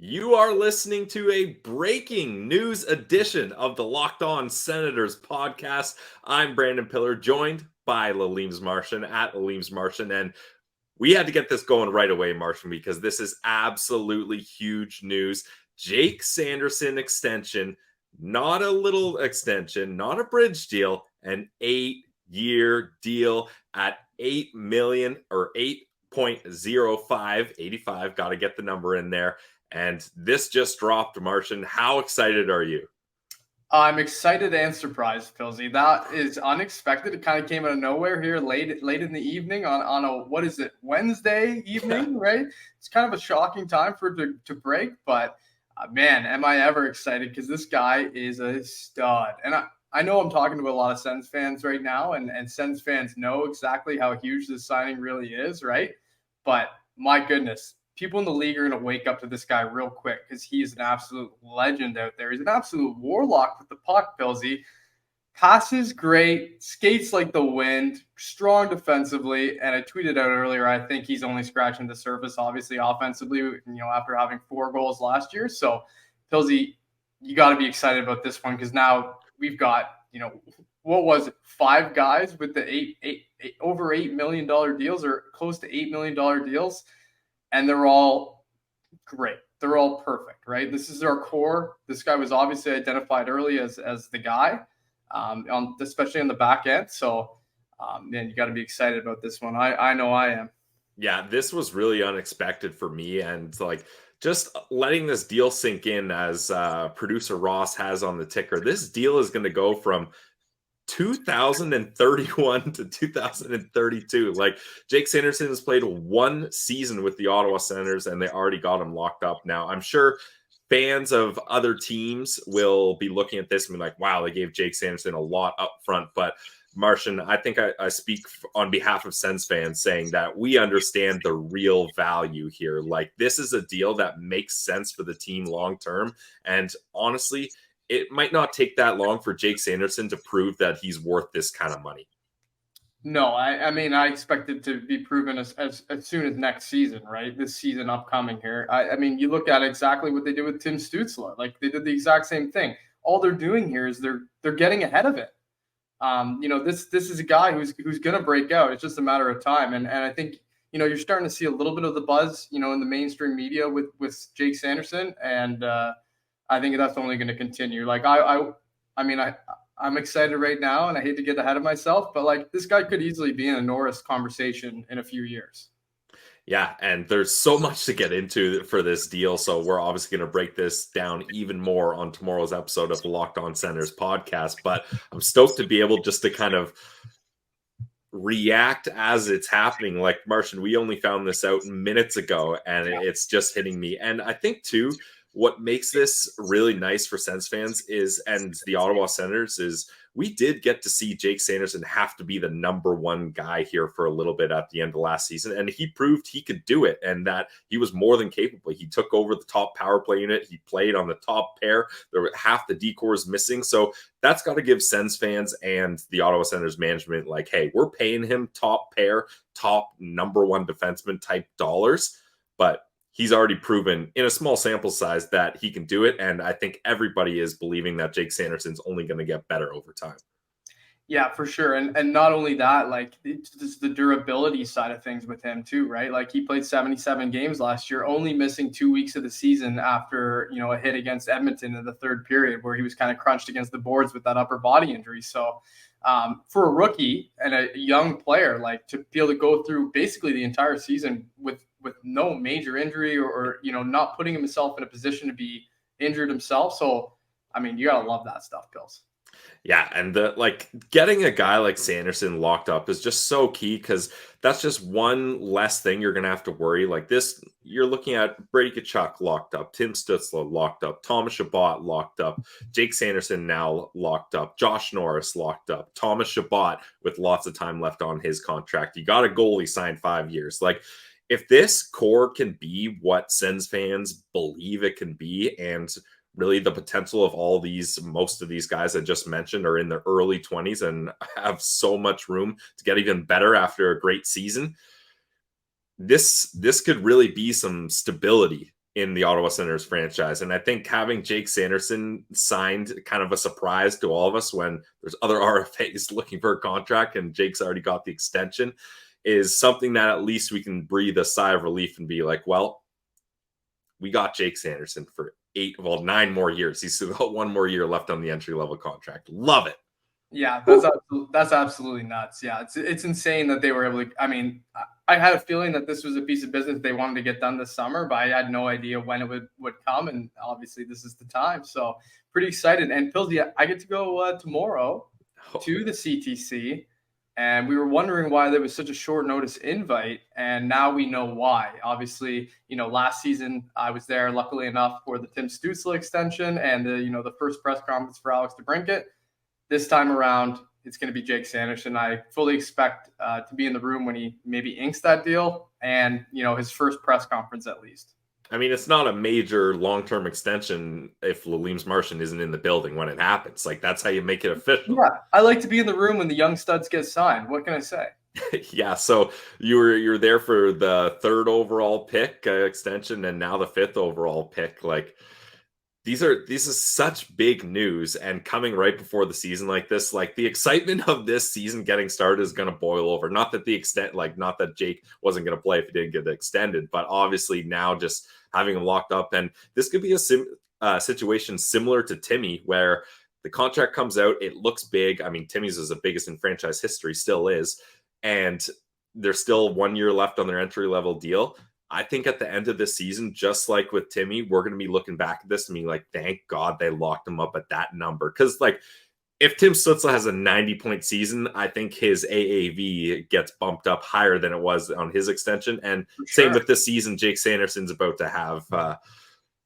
You are listening to a breaking news edition of the Locked On Senators podcast. I'm Brandon Pillar, joined by Lalime's Martian at Lalime's Martian. And we had to get this going right away, Martian, because this is absolutely huge news. Jake Sanderson extension, not a little extension, not a bridge deal, an 8-year deal at $8 million or 8.05, 85. Got to get the number in there. And this just dropped, Martian. How excited are you? I'm excited and surprised, Pillzy. That is unexpected. It kind of came out of nowhere here late in the evening on a, what is it, Wednesday evening, right? It's kind of a shocking time for it to break, but man, am I ever excited because this guy is a stud. And I know I'm talking to a lot of Sens fans right now, and Sens fans know exactly how huge this signing really is, right? But my goodness, people in the league are going to wake up to this guy real quick because he is an absolute legend out there. He's an absolute warlock with the puck, Pillzy. Passes great, skates like the wind, strong defensively. And I tweeted out earlier, I think he's only scratching the surface, obviously, offensively, after having 4 goals last year. So, Pillzy, you got to be excited about this one because now we've got, what was it, 5 guys with the over $8 million deals or close to $8 million deals. And they're all great. They're all perfect, right? This is our core. This guy was obviously identified early as the guy, especially on the back end. So, man, you got to be excited about this one. I know I am. Yeah, this was really unexpected for me. And just letting this deal sink in as producer Ross has on the ticker, this deal is going to go from 2031 to 2032. Jake Sanderson has played 1 season with the Ottawa Senators and they already got him locked up. Now, I'm sure fans of other teams will be looking at this and be like, wow, they gave Jake Sanderson a lot up front. But Martian, I think I speak on behalf of Sens fans saying that we understand the real value here. This is a deal that makes sense for the team long term. And honestly, it might not take that long for Jake Sanderson to prove that he's worth this kind of money. No, I mean, I expect it to be proven as soon as next season, right? This season upcoming here. I mean, you look at exactly what they did with Tim Stützle. They did the exact same thing. All they're doing here is they're getting ahead of it. This is a guy who's going to break out. It's just a matter of time. And I think, you're starting to see a little bit of the buzz, in the mainstream media with Jake Sanderson. And I think that's only going to continue. I'm excited right now, and I hate to get ahead of myself, but this guy could easily be in a Norris conversation in a few years. Yeah, and there's so much to get into for this deal, so we're obviously going to break this down even more on tomorrow's episode of the Locked On Senators podcast, but I'm stoked to be able just to kind of react as it's happening. Martian, we only found this out minutes ago, and it's just hitting me. And I think, too, what makes this really nice for Sens fans and the Ottawa Senators is we did get to see Jake Sanderson have to be the number 1 guy here for a little bit at the end of last season. And he proved he could do it and that he was more than capable. He took over the top power play unit. He played on the top pair. There were half the decors missing. So that's got to give Sens fans and the Ottawa Senators management hey, we're paying him top pair, top number 1 defenseman type dollars. But he's already proven in a small sample size that he can do it. And I think everybody is believing that Jake Sanderson's only going to get better over time. Yeah, for sure. And not only that, it's the durability side of things with him too, right? He played 77 games last year, only missing 2 weeks of the season after, a hit against Edmonton in the 3rd period where he was kind of crunched against the boards with that upper body injury. So for a rookie and a young player, to be able to go through basically the entire season with no major injury or not putting himself in a position to be injured himself. So, I mean, you got to love that stuff, Pills. Yeah, and getting a guy like Sanderson locked up is just so key because that's just one less thing you're going to have to worry. This, you're looking at Brady Tkachuk locked up, Tim Stützle locked up, Thomas Chabot locked up, Jake Sanderson now locked up, Josh Norris locked up, Thomas Chabot with lots of time left on his contract. You got a goalie signed 5 years. If this core can be what Sens fans believe it can be, and really the potential of most of these guys I just mentioned are in their early 20s and have so much room to get even better after a great season, this could really be some stability in the Ottawa Senators franchise. And I think having Jake Sanderson signed, kind of a surprise to all of us when there's other RFAs looking for a contract and Jake's already got the extension, is something that at least we can breathe a sigh of relief and be like, well, we got Jake Sanderson for 9 more years. He's got 1 more year left on the entry-level contract. Love it. Yeah, that's absolutely nuts. Yeah, it's insane that they were able to. I mean, I had a feeling that this was a piece of business they wanted to get done this summer, but I had no idea when it would come, and obviously this is the time. So pretty excited. And Pillzy, I get to go tomorrow to the CTC, and we were wondering why there was such a short notice invite, and now we know why. Obviously, last season I was there, luckily enough, for the Tim Stützle extension and the first press conference for Alex DeBrincat. This time around, it's going to be Jake Sanderson. I fully expect to be in the room when he maybe inks that deal and, his first press conference at least. I mean, it's not a major long-term extension if Lalime's Martian isn't in the building when it happens. Like, that's how you make it official. Yeah, I like to be in the room when the young studs get signed. What can I say? Yeah, so you were there for the 3rd overall pick extension and now the 5th overall pick. Like, These is such big news, and coming right before the season like this, like the excitement of this season getting started is going to boil over. Not that not that Jake wasn't going to play if he didn't get extended, but obviously now just having him locked up, and this could be a situation similar to Timmy, where the contract comes out, it looks big. I mean, Timmy's is the biggest in franchise history, still is, and there's still 1 year left on their entry level deal. I think at the end of this season, just like with Timmy, we're going to be looking back at this and being like, thank God they locked him up at that number. Because, like, if Tim Stützle has a 90-point season, I think his AAV gets bumped up higher than it was on his extension. And same with this season Jake Sanderson's about to have.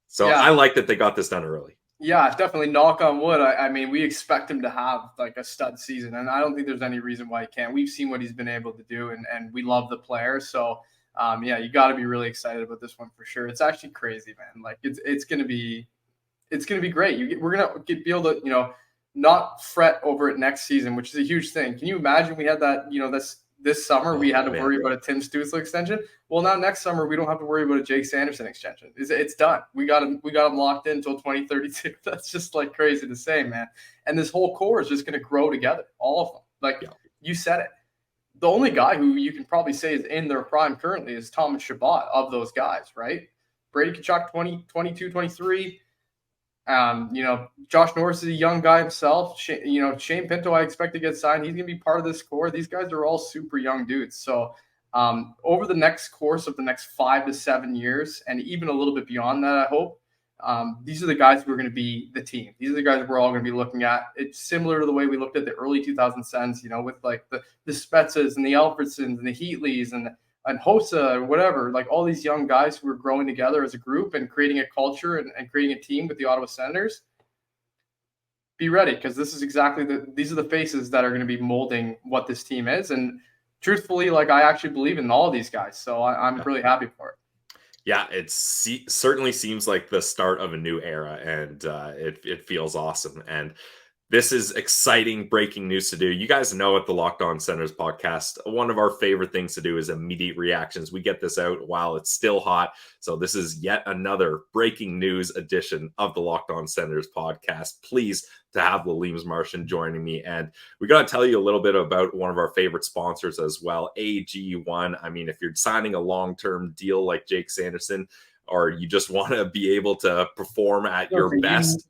So yeah. I like that they got this done early. Yeah, definitely. Knock on wood. I mean, we expect him to have like a stud season, and I don't think there's any reason why he can't. We've seen what he's been able to do, and we love the player. So, yeah, you got to be really excited about this one for sure. It's actually crazy, man. Like it's gonna be great. We're gonna be able to not fret over it next season, which is a huge thing. Can you imagine we had that this summer we had to worry about a Tim Stützle extension? Well, now next summer we don't have to worry about a Jake Sanderson extension. It's done. We got him locked in until 2032. That's just like crazy to say, man. And this whole core is just going to grow together, all of them. Like you said it. The only guy who you can probably say is in their prime currently is Thomas Chabot of those guys, right? Brady Tkachuk, 22, 23. Josh Norris is a young guy himself. Shane Pinto, I expect to get signed. He's going to be part of this core. These guys are all super young dudes. So over the next course of the next 5 to 7 years, and even a little bit beyond that, I hope, these are the guys who are going to be the team. These are the guys we're all going to be looking at. It's similar to the way we looked at the early 2000 Sens, with like the Spetzas and the Alfredsons and the Heatleys and Hossa or whatever, like all these young guys who are growing together as a group and creating a culture and creating a team with the Ottawa Senators. Be ready, because this is exactly these are the faces that are going to be molding what this team is. And truthfully, like I actually believe in all of these guys. So I'm really happy for it. Yeah, it certainly seems like the start of a new era, and it feels awesome. And this is exciting breaking news to do. You guys know at the Locked On Senators podcast, one of our favorite things to do is immediate reactions. We get this out while it's still hot. So this is yet another breaking news edition of the Locked On Senators podcast. Pleased to have Lalime's Martian joining me. And we got to tell you a little bit about one of our favorite sponsors as well, AG1. I mean, if you're signing a long-term deal like Jake Sanderson, or you just want to be able to perform at your best.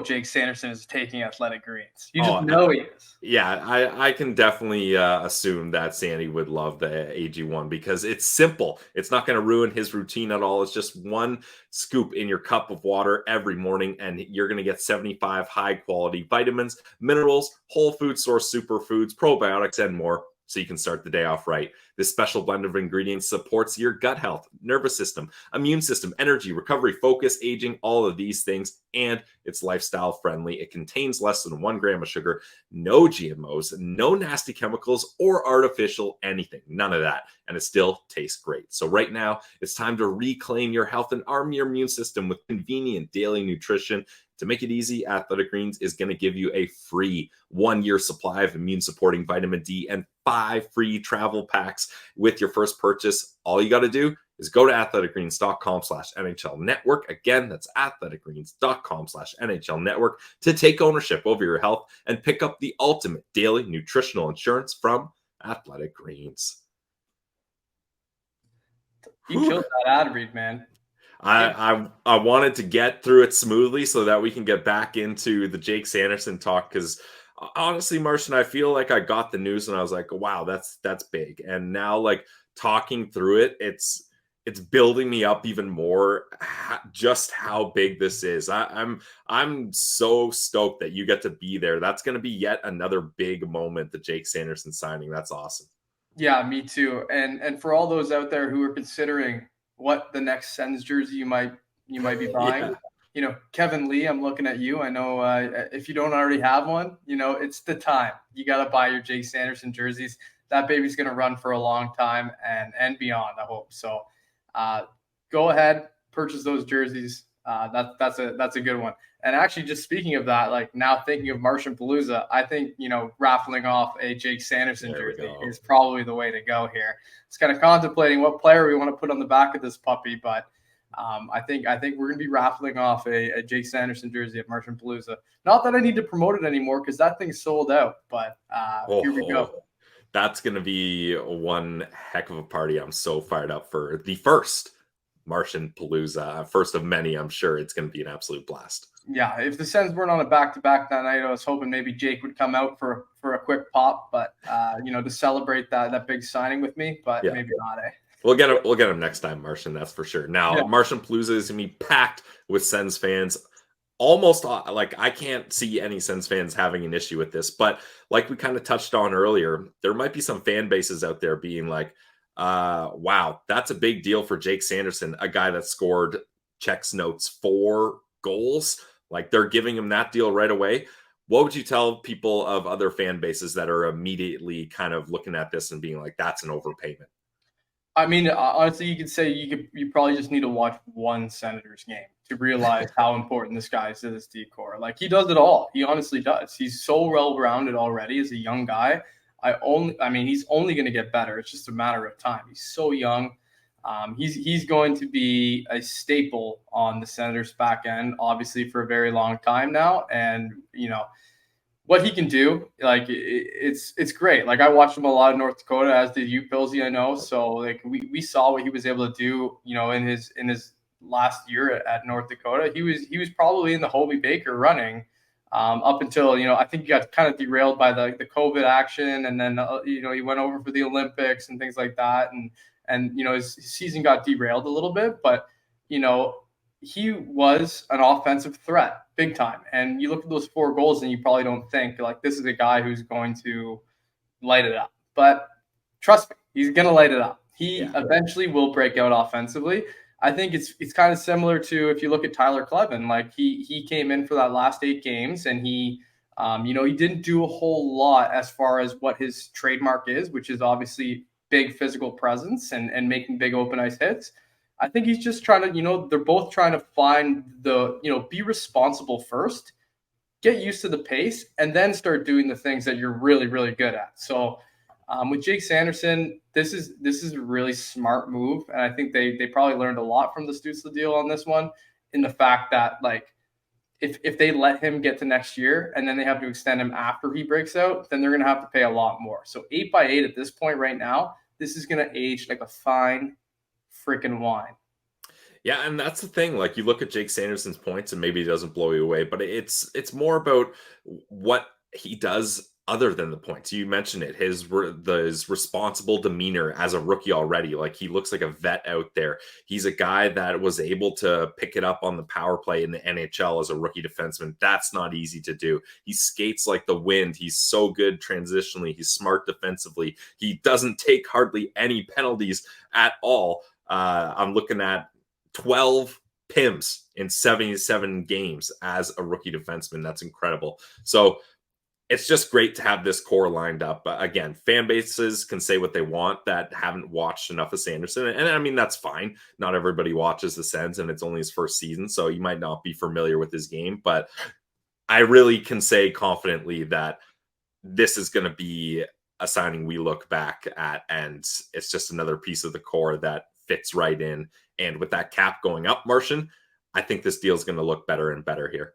Jake Sanderson is taking athletic greens. You just know he is. Yeah, I can definitely assume that Sandy would love the AG1 because it's simple. It's not going to ruin his routine at all. It's just one scoop in your cup of water every morning, and you're going to get 75 high-quality vitamins, minerals, whole food source superfoods, probiotics, and more, so you can start the day off right. This special blend of ingredients supports your gut health, nervous system, immune system, energy, recovery, focus, aging, all of these things, and it's lifestyle friendly. It contains less than 1 gram of sugar, no GMOs, no nasty chemicals or artificial anything, none of that, and it still tastes great. So right now, it's time to reclaim your health and arm your immune system with convenient daily nutrition To make it easy, Athletic Greens is going to give you a free 1-year supply of immune-supporting vitamin D and 5 free travel packs with your first purchase. All you got to do is go to athleticgreens.com/NHL Network. Again, that's athleticgreens.com/NHL Network to take ownership over your health and pick up the ultimate daily nutritional insurance from Athletic Greens. You killed that ad read, man. I wanted to get through it smoothly so that we can get back into the Jake Sanderson talk, because honestly, Martian, I feel like I got the news and I was like, wow, that's big. And now, like, talking through it, it's building me up even more just how big this is. I'm so stoked that you get to be there. That's going to be yet another big moment, the Jake Sanderson signing. That's awesome. Yeah, me too. And for all those out there who are considering what the next Sens jersey you might be buying, Yeah. you know, Kevin Lee, I'm looking at you. I know if you don't already have one, you know, it's the time. You got to buy your Jake Sanderson jerseys. That baby's going to run for a long time and beyond, I hope. So go ahead, purchase those jerseys. That's a good one. And actually, just speaking of that, like, now thinking of Martian Palooza, I think, you know, raffling off a Jake Sanderson jersey is probably the way to go here. It's kind of contemplating what player we want to put on the back of this puppy, but I think we're going to be raffling off a Jake Sanderson jersey at Martian Palooza. Not that I need to promote it anymore because that thing's sold out, but here we go. That's going to be one heck of a party. I'm so fired up for the first Martian Palooza, first of many. I'm sure it's going to be an absolute blast. Yeah, if the Sens weren't on a back-to-back that night, I was hoping maybe Jake would come out for a quick pop, but you know, to celebrate that big signing with me. But yeah, maybe not. We'll get him next time, Martian. That's for sure. Now, Martian Palooza is gonna be packed with Sens fans. Almost like, I can't see any Sens fans having an issue with this, but like we kind of touched on earlier, there might be some fan bases out there being like, wow, that's a big deal for Jake Sanderson, a guy that scored checks notes 4 goals. Like, they're giving him that deal right away. What would you tell people of other fan bases that are immediately kind of looking at this and being like, that's an overpayment? I mean, honestly, you could say you probably just need to watch one Senators game to realize how important this guy is to this decor. Like, he does it all. He honestly does. He's so well-rounded already as a young guy. I mean, he's only going to get better. It's just a matter of time. He's so young. He's going to be a staple on the Senators back end, obviously, for a very long time now. And, you know, what he can do, like, it's great. Like, I watched him a lot in North Dakota, as did you, Pillzy, I know. So, like, we saw what he was able to do, you know, in his last year at North Dakota. He was probably in the Hobey Baker running up until, you know, I think he got kind of derailed by the COVID action, and then you know, he went over for the Olympics and things like that, and you know, his season got derailed a little bit, but you know, he was an offensive threat big time. And you look at those 4 goals and you probably don't think, like, this is a guy who's going to light it up. But trust me, he's going to light it up. He eventually will break out offensively. I think it's kind of similar to, if you look at Tyler Kleven, like, he came in for that last 8 games and he you know, he didn't do a whole lot as far as what his trademark is, which is obviously big physical presence and making big open ice hits. I think he's just trying to, you know, they're both trying to find the, you know, be responsible first, get used to the pace, and then start doing the things that you're really, really good at. So with Jake Sanderson, this is a really smart move. And I think they probably learned a lot from the Stützle deal on this one, in the fact that, like, if they let him get to next year and then they have to extend him after he breaks out, then they're going to have to pay a lot more. So 8x8 at this point right now, this is going to age like a fine freaking wine. Yeah, and that's the thing. Like, you look at Jake Sanderson's points and maybe he doesn't blow you away, but it's more about what he does other than the points. You mentioned it, his responsible demeanor as a rookie already. Like, he looks like a vet out there. He's a guy that was able to pick it up on the power play in the NHL as a rookie defenseman. That's not easy to do. He skates like the wind. He's so good transitionally. He's smart defensively. He doesn't take hardly any penalties at all. I'm looking at 12 PIMs in 77 games as a rookie defenseman. That's incredible. So it's just great to have this core lined up. Again, fan bases can say what they want that haven't watched enough of Sanderson. And I mean, that's fine. Not everybody watches the Sens, and it's only his first season, so you might not be familiar with his game. But I really can say confidently that this is going to be a signing we look back at, and it's just another piece of the core that fits right in. And with that cap going up, Martian, I think this deal is going to look better and better here.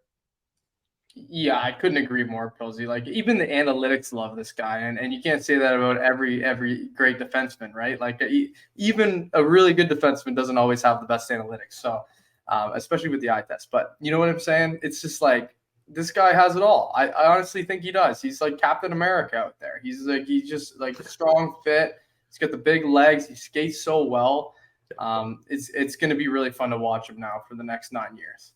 Yeah, I couldn't agree more, Pillzy. Like, even the analytics love this guy, and you can't say that about every great defenseman, right? Like, even a really good defenseman doesn't always have the best analytics. So, especially with the eye test. But you know what I'm saying? It's just like this guy has it all. I honestly think he does. He's like Captain America out there. He's just like a strong fit. He's got the big legs. He skates so well. It's going to be really fun to watch him now for the next 9 years.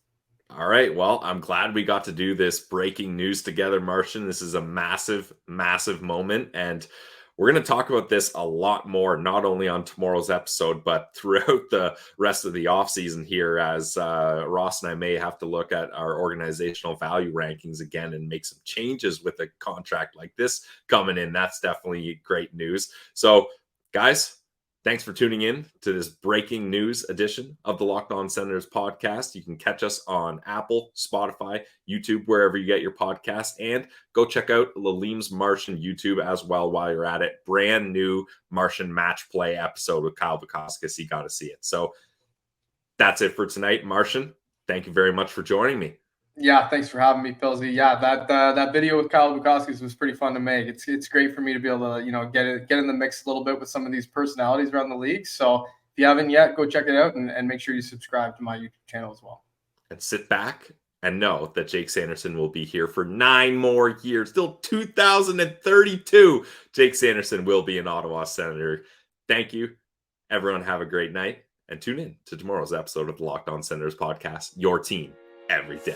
All right. Well, I'm glad we got to do this breaking news together, Martian. This is a massive, massive moment. And we're going to talk about this a lot more, not only on tomorrow's episode, but throughout the rest of the offseason here, as Ross and I may have to look at our organizational value rankings again and make some changes with a contract like this coming in. That's definitely great news. So, guys, thanks for tuning in to this breaking news edition of the Locked On Senators podcast. You can catch us on Apple, Spotify, YouTube, wherever you get your podcast. And go check out Lalime's Martian YouTube as well while you're at it. Brand new Martian match play episode with Kyle Bukauskas. You got to see it. So that's it for tonight, Martian. Thank you very much for joining me. Yeah, thanks for having me, Pillzy. Yeah, that video with Kyle Bukauskas was pretty fun to make. It's great for me to be able to get in the mix a little bit with some of these personalities around the league. So if you haven't yet, go check it out and make sure you subscribe to my YouTube channel as well. And sit back and know that Jake Sanderson will be here for 9 more years. Till 2032, Jake Sanderson will be an Ottawa Senator. Thank you, everyone. Have a great night, and tune in to tomorrow's episode of the Locked On Senators podcast. Your team every day.